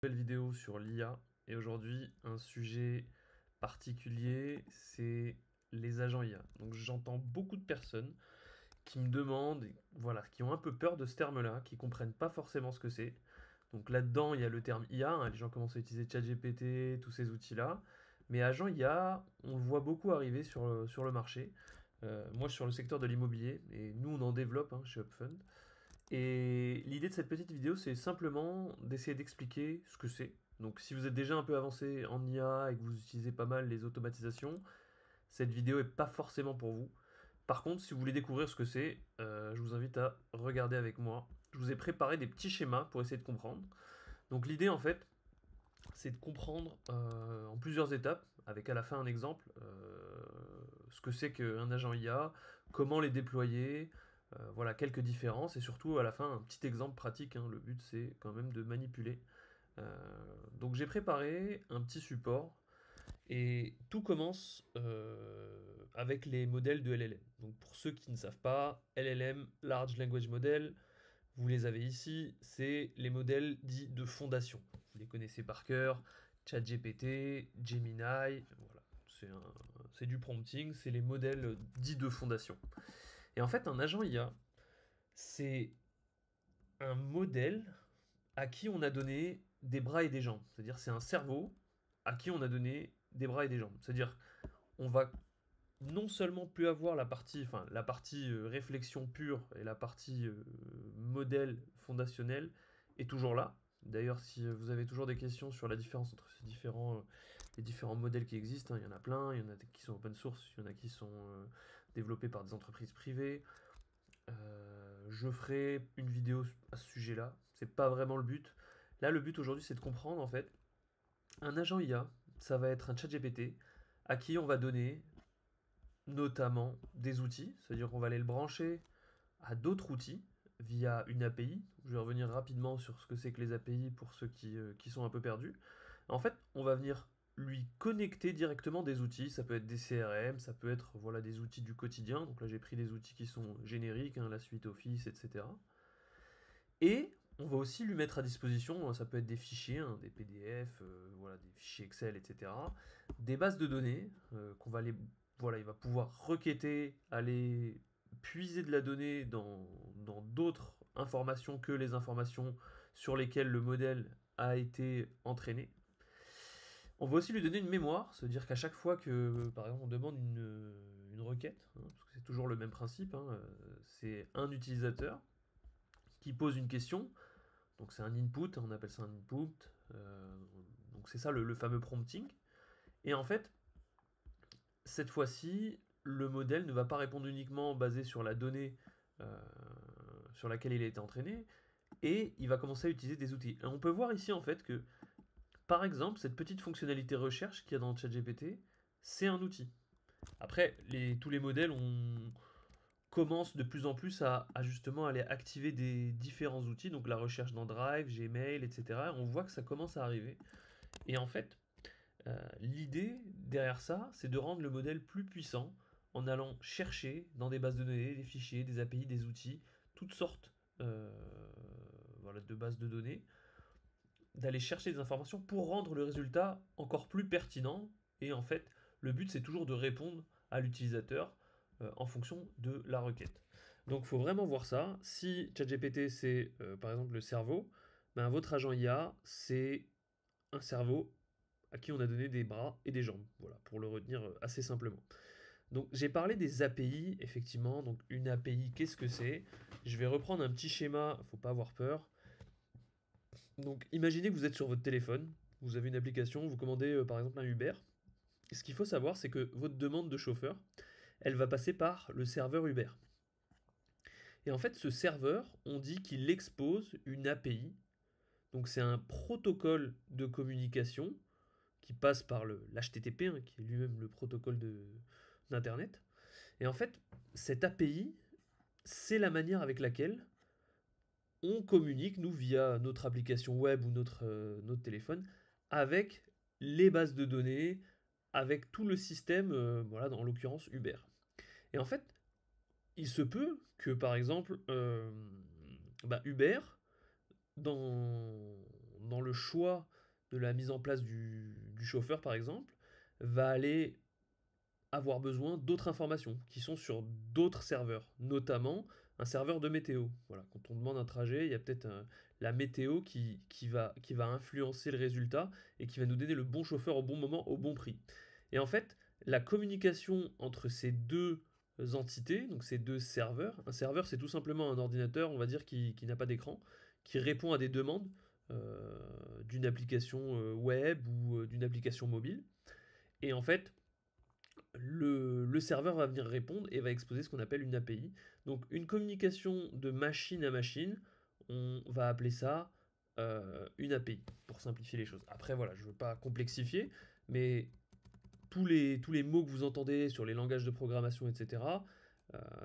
Nouvelle vidéo sur l'IA et aujourd'hui un sujet particulier, c'est les agents IA. Donc j'entends beaucoup de personnes qui me demandent, voilà, qui ont un peu peur de ce terme-là, qui comprennent pas forcément ce que c'est. Donc là-dedans, il y a le terme IA, hein, les gens commencent à utiliser ChatGPT, tous ces outils-là. Mais agent IA, on le voit beaucoup arriver sur le marché. Moi, sur le secteur de l'immobilier, et nous, on en développe chez Upfund. Et l'idée de cette petite vidéo, c'est simplement d'essayer d'expliquer ce que c'est. Donc si vous êtes déjà un peu avancé en IA et que vous utilisez pas mal les automatisations, cette vidéo est pas forcément pour vous. Par contre, si vous voulez découvrir ce que c'est, je vous invite à regarder avec moi. Je vous ai préparé des petits schémas pour essayer de comprendre. Donc l'idée en fait, c'est de comprendre en plusieurs étapes, avec à la fin un exemple, ce que c'est qu'un agent IA, comment les déployer, voilà quelques différences, et surtout à la fin un petit exemple pratique, hein. Le but c'est quand même de manipuler. Euh, donc j'ai préparé un petit support, et tout commence avec les modèles de LLM. Donc pour ceux qui ne savent pas, LLM, Large Language Model, vous les avez ici, c'est les modèles dits de fondation. Vous les connaissez par cœur, ChatGPT, Gemini, voilà. C'est du prompting, c'est les modèles dits de fondation. Et en fait, un agent IA, c'est un modèle à qui on a donné des bras et des jambes. C'est-à-dire, c'est un cerveau à qui on a donné des bras et des jambes. C'est-à-dire, on va non seulement plus avoir la partie réflexion pure et la partie modèle fondationnel est toujours là. D'ailleurs, si vous avez toujours des questions sur la différence entre les différents modèles qui existent, hein, il y en a plein, il y en a qui sont open source, il y en a qui sont développés par des entreprises privées. Je ferai une vidéo à ce sujet-là. C'est pas vraiment le but. Là, le but aujourd'hui, c'est de comprendre en fait un agent IA. Ça va être un chat GPT à qui on va donner notamment des outils, c'est-à-dire qu'on va aller le brancher à d'autres outils via une API. Je vais revenir rapidement sur ce que c'est que les API pour ceux qui sont un peu perdus. En fait, on va venir lui connecter directement des outils, ça peut être des CRM, ça peut être voilà, des outils du quotidien, donc là j'ai pris des outils qui sont génériques, hein, la suite Office, etc. Et on va aussi lui mettre à disposition, ça peut être des fichiers, hein, des PDF, voilà, des fichiers Excel, etc. Des bases de données qu'on va voilà, il va pouvoir requêter, aller puiser de la donnée dans d'autres informations que les informations sur lesquelles le modèle a été entraîné. On va aussi lui donner une mémoire, c'est-à-dire qu'à chaque fois que, par exemple, on demande une requête, hein, parce que c'est toujours le même principe, hein, c'est un utilisateur qui pose une question, donc c'est un input, on appelle ça un input. Donc c'est ça le fameux prompting. Et en fait, cette fois-ci, le modèle ne va pas répondre uniquement basé sur la donnée euh, sur laquelle il a été entraîné, et il va commencer à utiliser des outils. Et on peut voir ici en fait que, par exemple, cette petite fonctionnalité recherche qu'il y a dans ChatGPT, c'est un outil. Après, tous les modèles commencent de plus en plus à justement aller activer des différents outils, donc la recherche dans Drive, Gmail, etc. On voit que ça commence à arriver. Et en fait, l'idée derrière ça, c'est de rendre le modèle plus puissant en allant chercher dans des bases de données, des fichiers, des API, des outils, toutes sortes voilà, de bases de données, d'aller chercher des informations pour rendre le résultat encore plus pertinent. Et en fait, le but, c'est toujours de répondre à l'utilisateur en fonction de la requête. Donc, il faut vraiment voir ça. Si ChatGPT, c'est par exemple le cerveau, ben, votre agent IA, c'est un cerveau à qui on a donné des bras et des jambes. Voilà, pour le retenir assez simplement. Donc, j'ai parlé des API, effectivement. Donc, une API, qu'est-ce que c'est? Je vais reprendre un petit schéma, il ne faut pas avoir peur. Donc, imaginez que vous êtes sur votre téléphone, vous avez une application, vous commandez par exemple un Uber. Et ce qu'il faut savoir, c'est que votre demande de chauffeur, elle va passer par le serveur Uber. Et en fait, ce serveur, on dit qu'il expose une API. Donc, c'est un protocole de communication qui passe par l'HTTP, hein, qui est lui-même le protocole d'Internet. Et en fait, cette API, c'est la manière avec laquelle on communique, nous, via notre application web ou notre téléphone, avec les bases de données, avec tout le système, voilà, en l'occurrence Uber. Et en fait, il se peut que, par exemple, Uber, dans, dans le choix de la mise en place du chauffeur, par exemple, va aller avoir besoin d'autres informations qui sont sur d'autres serveurs, notamment un serveur de météo. Voilà, quand on demande un trajet, il y a peut-être la météo qui va influencer le résultat et qui va nous donner le bon chauffeur au bon moment, au bon prix. Et en fait, la communication entre ces deux entités, donc ces deux serveurs, un serveur c'est tout simplement un ordinateur, on va dire, qui n'a pas d'écran, qui répond à des demandes d'une application web ou d'une application mobile. Et en fait, le serveur va venir répondre et va exposer ce qu'on appelle une API. Donc une communication de machine à machine, on va appeler ça une API, pour simplifier les choses. Après voilà, je ne veux pas complexifier, mais tous les mots que vous entendez sur les langages de programmation, etc.,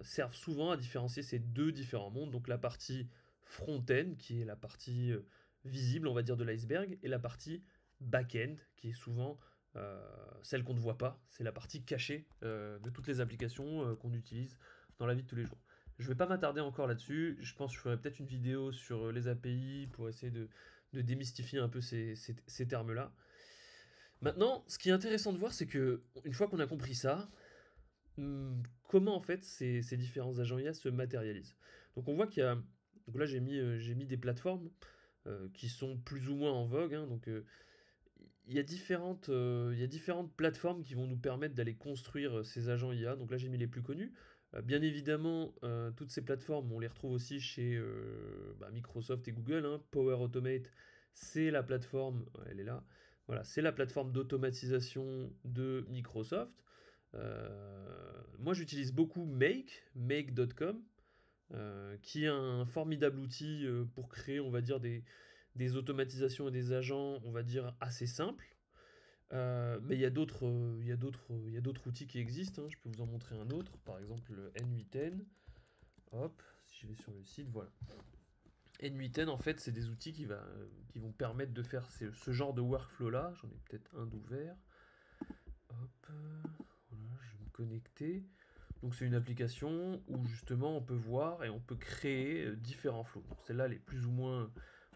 servent souvent à différencier ces deux différents mondes. Donc la partie front-end, qui est la partie visible, on va dire, de l'iceberg, et la partie back-end, qui est souvent celle qu'on ne voit pas. C'est la partie cachée de toutes les applications qu'on utilise dans la vie de tous les jours. Je ne vais pas m'attarder encore là-dessus. Je pense que je ferai peut-être une vidéo sur les API pour essayer de démystifier un peu ces termes-là. Maintenant, ce qui est intéressant de voir, c'est que une fois qu'on a compris ça, comment en fait ces différents agents IA se matérialisent. Donc on voit qu'il y a, donc là j'ai mis des plateformes qui sont plus ou moins en vogue, hein. Donc il y a différentes plateformes qui vont nous permettre d'aller construire ces agents IA. Donc là j'ai mis les plus connus. Bien évidemment, toutes ces plateformes, on les retrouve aussi chez Microsoft et Google, hein. Power Automate, c'est la plateforme, elle est là. Voilà, c'est la plateforme d'automatisation de Microsoft. Moi, j'utilise beaucoup make.com, qui est un formidable outil pour créer, on va dire, des automatisations et des agents, on va dire, assez simples. Mais il y a d'autres outils qui existent, hein. Je peux vous en montrer un autre, par exemple le N8N. Hop, si je vais sur le site, voilà. N8N, en fait, c'est des outils qui vont permettre de faire ce genre de workflow-là. J'en ai peut-être un d'ouvert. Hop, voilà, je vais me connecter. Donc c'est une application où justement on peut voir et on peut créer différents flows. Donc celles-là, les plus ou moins,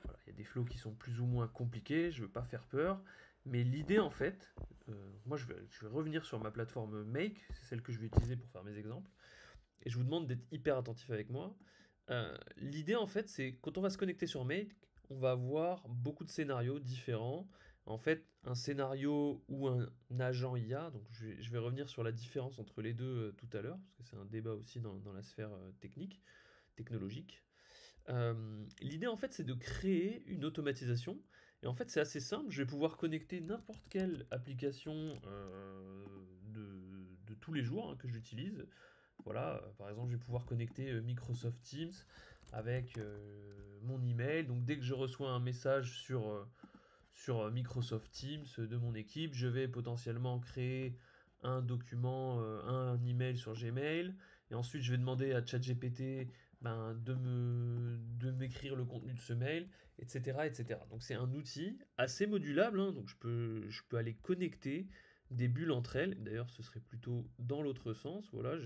voilà, il y a des flows qui sont plus ou moins compliqués, je ne veux pas faire peur. Mais l'idée en fait, moi je vais revenir sur ma plateforme Make, c'est celle que je vais utiliser pour faire mes exemples. Et je vous demande d'être hyper attentif avec moi. L'idée en fait, c'est quand on va se connecter sur Make, on va avoir beaucoup de scénarios différents. En fait, un scénario ou un agent IA, donc je vais revenir sur la différence entre les deux tout à l'heure, parce que c'est un débat aussi dans la sphère technologique. L'idée en fait, c'est de créer une automatisation. Et en fait, c'est assez simple. Je vais pouvoir connecter n'importe quelle application de tous les jours, hein, que j'utilise. Voilà, par exemple, je vais pouvoir connecter Microsoft Teams avec mon email. Donc, dès que je reçois un message sur Microsoft Teams de mon équipe, je vais potentiellement créer un document, un email sur Gmail. Et ensuite, je vais demander à ChatGPT de m'écrire le contenu de ce mail, etc., etc. Donc, c'est un outil assez modulable, hein. Donc, je peux aller connecter des bulles entre elles. D'ailleurs, ce serait plutôt dans l'autre sens. Voilà,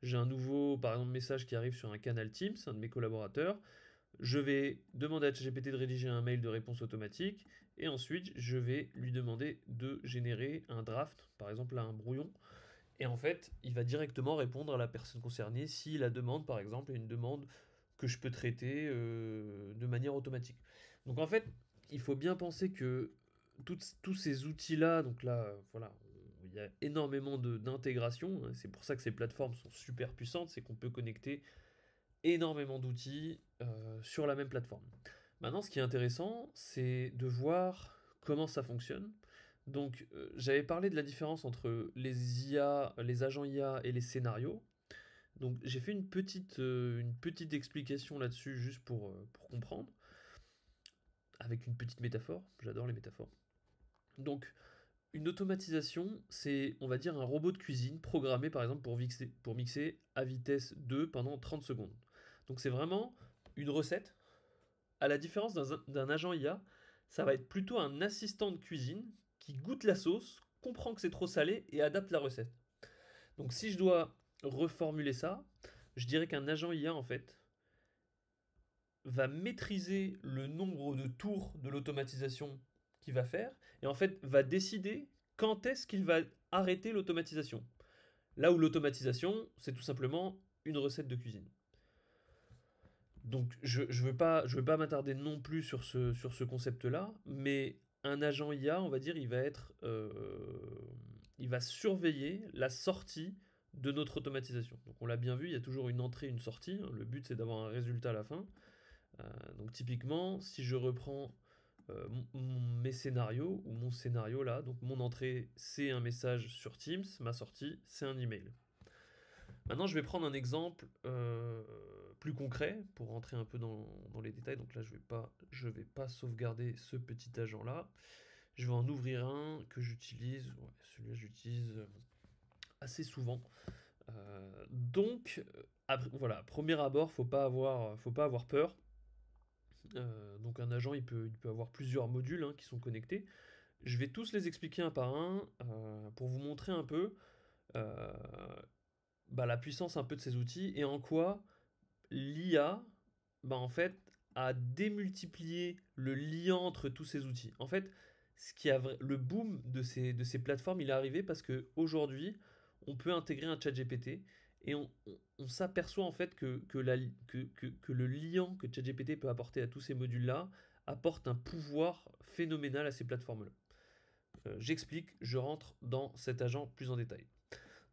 j'ai un nouveau, par exemple, message qui arrive sur un canal Teams, un de mes collaborateurs. Je vais demander à ChatGPT de rédiger un mail de réponse automatique et ensuite je vais lui demander de générer un draft, par exemple là, un brouillon. Et en fait, il va directement répondre à la personne concernée si la demande, par exemple, est une demande que je peux traiter de manière automatique. Donc en fait, il faut bien penser que tous ces outils-là, donc là, voilà, il y a énormément d'intégration, hein. C'est pour ça que ces plateformes sont super puissantes, c'est qu'on peut connecter énormément d'outils sur la même plateforme. Maintenant, ce qui est intéressant, c'est de voir comment ça fonctionne. Donc, j'avais parlé de la différence entre les IA, les agents IA et les scénarios. Donc, j'ai fait une petite explication là-dessus juste pour comprendre, avec une petite métaphore. J'adore les métaphores. Donc, une automatisation, c'est, on va dire, un robot de cuisine programmé, par exemple, pour mixer à vitesse 2 pendant 30 secondes. Donc, c'est vraiment une recette. À la différence d'un agent IA, ça va être plutôt un assistant de cuisine qui goûte la sauce, comprend que c'est trop salé et adapte la recette. Donc, si je dois reformuler ça, je dirais qu'un agent IA, en fait, va maîtriser le nombre de tours de l'automatisation qu'il va faire, et en fait va décider quand est-ce qu'il va arrêter l'automatisation. Là où l'automatisation, c'est tout simplement une recette de cuisine. Donc je veux pas m'attarder non plus sur ce concept-là, mais un agent IA, on va dire, il va surveiller la sortie de notre automatisation. Donc on l'a bien vu, il y a toujours une entrée, une sortie, hein. Le but c'est d'avoir un résultat à la fin. Donc typiquement, si je reprends mes scénarios, ou mon scénario là, donc mon entrée c'est un message sur Teams, ma sortie c'est un email. Maintenant, je vais prendre un exemple plus concret pour rentrer un peu dans les détails. Donc là, je vais pas sauvegarder ce petit agent-là. Je vais en ouvrir un que j'utilise. Ouais, celui-là, j'utilise assez souvent. Voilà, premier abord, faut pas avoir peur. Donc un agent, il peut avoir plusieurs modules hein, qui sont connectés. Je vais tous les expliquer un par un pour vous montrer un peu euh, la puissance un peu de ces outils et en quoi l'IA, en fait, a démultiplié le lien entre tous ces outils. En fait, le boom de ces plateformes, il est arrivé parce qu'aujourd'hui, on peut intégrer un chat GPT et on s'aperçoit en fait que le lien que ChatGPT peut apporter à tous ces modules-là apporte un pouvoir phénoménal à ces plateformes-là. J'explique, je rentre dans cet agent plus en détail.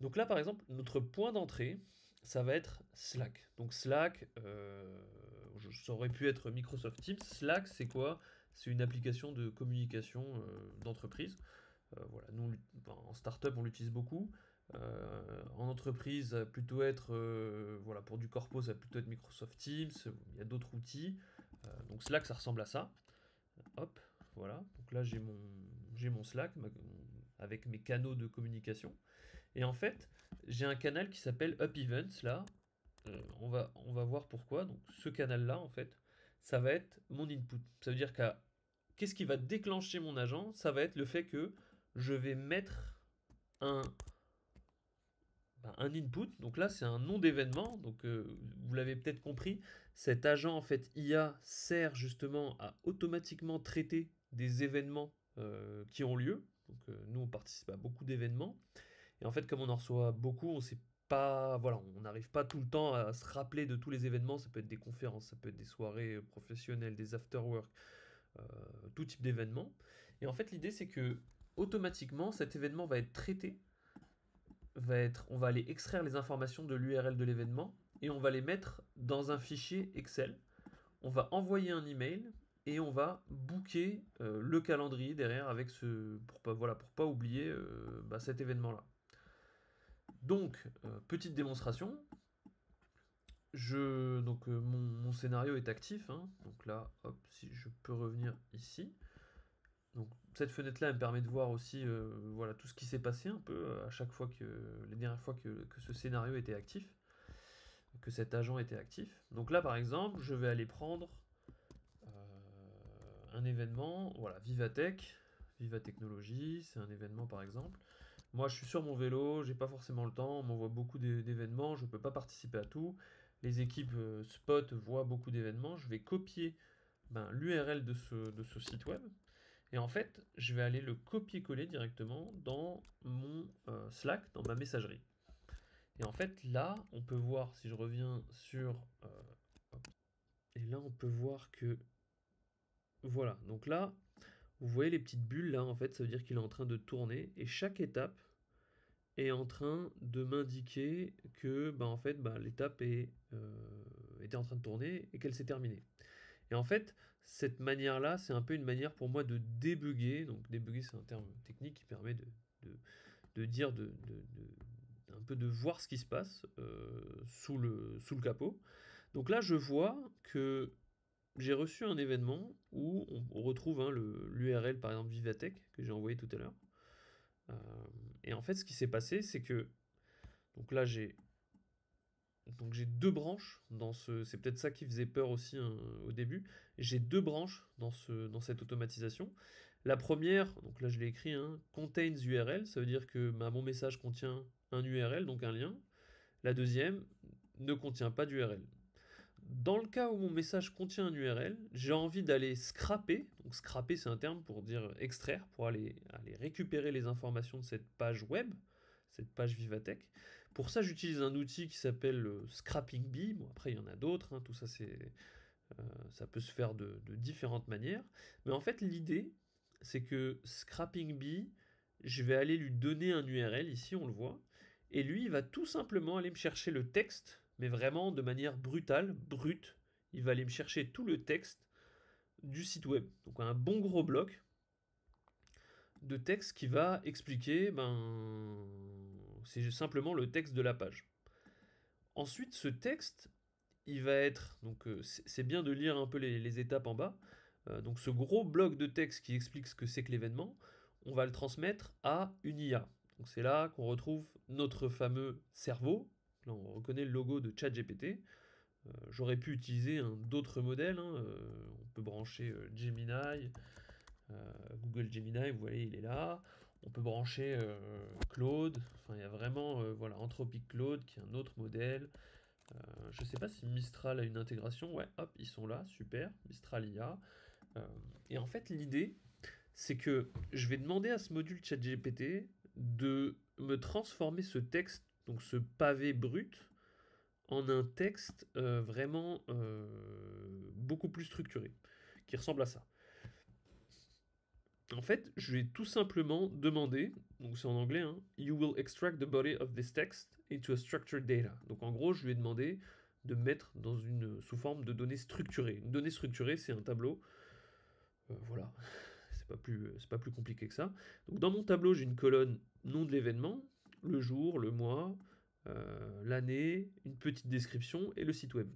Donc là, par exemple, notre point d'entrée, ça va être Slack. Donc Slack, ça aurait pu être Microsoft Teams. Slack, c'est quoi? C'est une application de communication d'entreprise. Voilà, nous, en startup, on l'utilise beaucoup. En entreprise, ça va plutôt être, voilà, pour du corpo, ça va plutôt être Microsoft Teams. Il y a d'autres outils. Donc Slack, ça ressemble à ça. Hop, voilà. Donc là, j'ai mon Slack avec mes canaux de communication. Et en fait, j'ai un canal qui s'appelle Up Events là. On va voir pourquoi. Donc ce canal-là, en fait, ça va être mon input. Ça veut dire qu'est-ce qui va déclencher mon agent? Ça va être le fait que je vais mettre un, un input. Donc là, c'est un nom d'événement. Donc vous l'avez peut-être compris, cet agent en fait IA sert justement à automatiquement traiter des événements qui ont lieu. Donc nous, on participe à beaucoup d'événements. Et en fait, comme on en reçoit beaucoup, on sait pas, voilà, on n'arrive pas tout le temps à se rappeler de tous les événements. Ça peut être des conférences, ça peut être des soirées professionnelles, des after-work, euh, tout type d'événements. Et en fait, l'idée, c'est que automatiquement, cet événement va être traité, on va aller extraire les informations de l'URL de l'événement et on va les mettre dans un fichier Excel. On va envoyer un email et on va booker le calendrier derrière avec pour pas oublier cet événement-là. Donc, petite démonstration. Mon scénario est actif, hein. Donc là, hop, si je peux revenir ici. Donc cette fenêtre-là, elle me permet de voir aussi voilà, tout ce qui s'est passé un peu à chaque fois les dernières fois que ce scénario était actif, que cet agent était actif. Donc là, par exemple, je vais aller prendre un événement, voilà, Vivatech, Viva Technologies, c'est un événement par exemple. Moi, je suis sur mon vélo, j'ai pas forcément le temps, on m'envoie beaucoup d'événements, je peux pas participer à tout. Les équipes Spot voient beaucoup d'événements. Je vais copier l'URL de ce site web. Et en fait, je vais aller le copier-coller directement dans mon Slack, dans ma messagerie. Et en fait, là, on peut voir, si je reviens sur... et là, on peut voir que... Voilà, donc là, vous voyez les petites bulles là, en fait, ça veut dire qu'il est en train de tourner. Et chaque étape est en train de m'indiquer que en fait, l'étape était en train de tourner et qu'elle s'est terminée. Et en fait, cette manière-là, c'est un peu une manière pour moi de débugger. Donc débugger, c'est un terme technique qui permet de dire, un peu de voir ce qui se passe sous le capot. Donc là, je vois que j'ai reçu un événement où on retrouve l'URL, par exemple Vivatech, que j'ai envoyé tout à l'heure. Et en fait, ce qui s'est passé, c'est que donc là, j'ai deux branches c'est peut-être ça qui faisait peur aussi hein, au début. J'ai deux branches dans cette automatisation. La première, donc là je l'ai écrit, hein, contains URL, ça veut dire que mon message contient un URL, donc un lien. La deuxième ne contient pas d'URL. Dans le cas où mon message contient un URL, j'ai envie d'aller scraper. Donc scraper, c'est un terme pour dire extraire, pour aller récupérer les informations de cette page web, cette page Vivatech. Pour ça, j'utilise un outil qui s'appelle Scrapping Bee. Bon, après, il y en a d'autres, hein, tout ça, ça peut se faire de différentes manières. Mais en fait, l'idée, c'est que Scrapping Bee, je vais aller lui donner un URL, ici on le voit, et lui, il va tout simplement aller me chercher le texte, mais vraiment de manière brutale, brute. Il va aller me chercher tout le texte du site web. Donc un bon gros bloc de texte qui va expliquer, c'est simplement le texte de la page. Ensuite, ce texte, il va être, donc c'est bien de lire un peu les étapes en bas. Donc ce gros bloc de texte qui explique ce que c'est que l'événement, on va le transmettre à une IA. Donc c'est là qu'on retrouve notre fameux cerveau. Là on reconnaît le logo de ChatGPT. J'aurais pu utiliser d'autres modèles, hein. On peut brancher Gemini, Google Gemini, vous voyez il est là. On peut brancher Claude, enfin il y a vraiment voilà, Anthropic Claude qui est un autre modèle. Je ne sais pas si Mistral a une intégration. Ouais, hop, ils sont là, super. Mistral IA. Et en fait, l'idée, c'est que je vais demander à ce module ChatGPT de me transformer ce texte, donc ce pavé brut, en un texte vraiment beaucoup plus structuré, qui ressemble à ça. En fait, je vais tout simplement demander, donc c'est en anglais, hein, You will extract the body of this text into a structured data. Donc en gros, je lui ai demandé de mettre sous forme de données structurées. Une donnée structurée, c'est un tableau. Voilà, c'est pas plus compliqué que ça. Donc dans mon tableau, j'ai une colonne nom de l'événement, le jour, le mois, l'année, une petite description et le site web.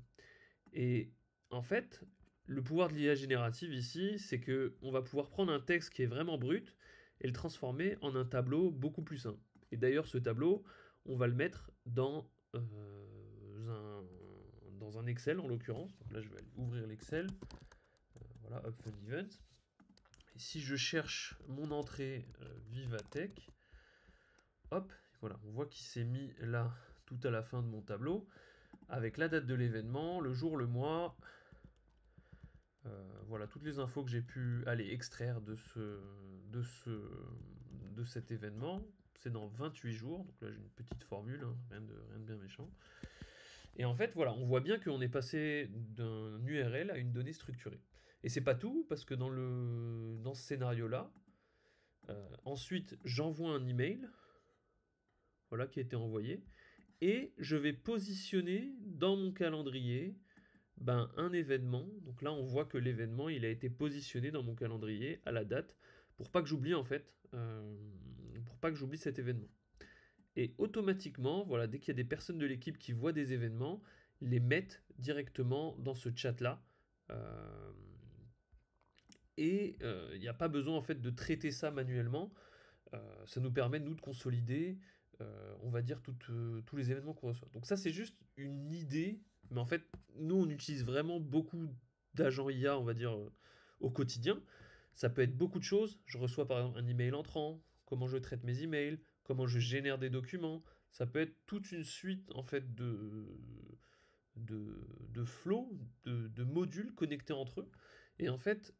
Et en fait, le pouvoir de l'IA générative ici, c'est que on va pouvoir prendre un texte qui est vraiment brut et le transformer en un tableau beaucoup plus simple. Et d'ailleurs, ce tableau, on va le mettre dans un Excel en l'occurrence. Donc là, je vais ouvrir l'Excel. Voilà, Open Event. Et si je cherche mon entrée Vivatech, hop, voilà, on voit qu'il s'est mis là tout à la fin de mon tableau avec la date de l'événement, le jour, le mois. Voilà toutes les infos que j'ai pu aller extraire de cet événement. C'est dans 28 jours, donc là j'ai une petite formule, hein, rien de bien méchant. Et en fait, voilà, on voit bien qu'on est passé d'un URL à une donnée structurée. Et c'est pas tout, parce que dans ce scénario-là, ensuite j'envoie un email, voilà, qui a été envoyé, et je vais positionner dans mon calendrier un événement. Donc là, on voit que l'événement, il a été positionné dans mon calendrier à la date pour pas que j'oublie en fait, pour pas que j'oublie cet événement. Et automatiquement, voilà, dès qu'il y a des personnes de l'équipe qui voient des événements, les mettent directement dans ce chat-là. Et il n'y a pas besoin en fait de traiter ça manuellement. Ça nous permet, nous, de consolider, on va dire, tous les événements qu'on reçoit. Donc ça, c'est juste une idée, mais en fait, nous, on utilise vraiment beaucoup d'agents IA, on va dire, au quotidien. Ça peut être beaucoup de choses. Je reçois par exemple un email entrant, comment je traite mes emails, comment je génère des documents. Ça peut être toute une suite, en fait, de flows, de modules connectés entre eux. Et en fait,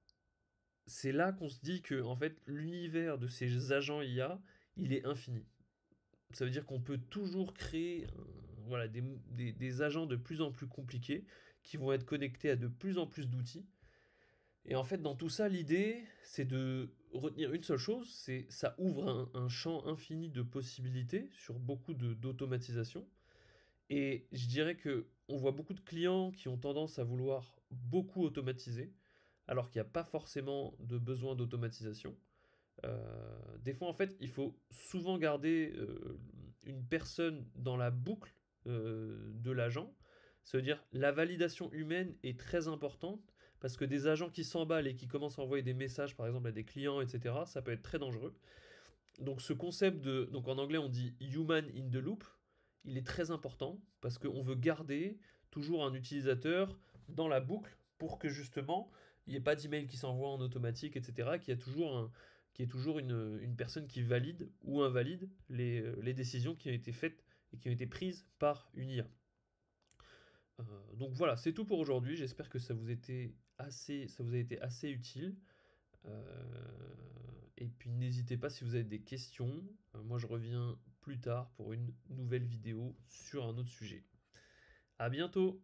c'est là qu'on se dit que en fait, l'univers de ces agents IA, il est infini. Ça veut dire qu'on peut toujours créer voilà, des agents de plus en plus compliqués qui vont être connectés à de plus en plus d'outils. Et en fait, dans tout ça, l'idée, c'est de retenir une seule chose, c'est ça ouvre un champ infini de possibilités sur beaucoup d'automatisation. Et je dirais que on voit beaucoup de clients qui ont tendance à vouloir beaucoup automatiser, alors qu'il n'y a pas forcément de besoin d'automatisation. Des fois, en fait, il faut souvent garder une personne dans la boucle de l'agent. Ça veut dire la validation humaine est très importante parce que des agents qui s'emballent et qui commencent à envoyer des messages, par exemple, à des clients, etc., ça peut être très dangereux. Donc ce concept donc en anglais on dit human in the loop, il est très important parce qu'on veut garder toujours un utilisateur dans la boucle pour que justement il n'y ait pas d'email qui s'envoie en automatique, etc. Qu'il y ait toujours une personne qui valide ou invalide les décisions qui ont été faites et qui ont été prises par une IA. Donc voilà, c'est tout pour aujourd'hui. J'espère que ça vous a été assez utile. Et puis n'hésitez pas si vous avez des questions. Moi je reviens plus tard pour une nouvelle vidéo sur un autre sujet. À bientôt!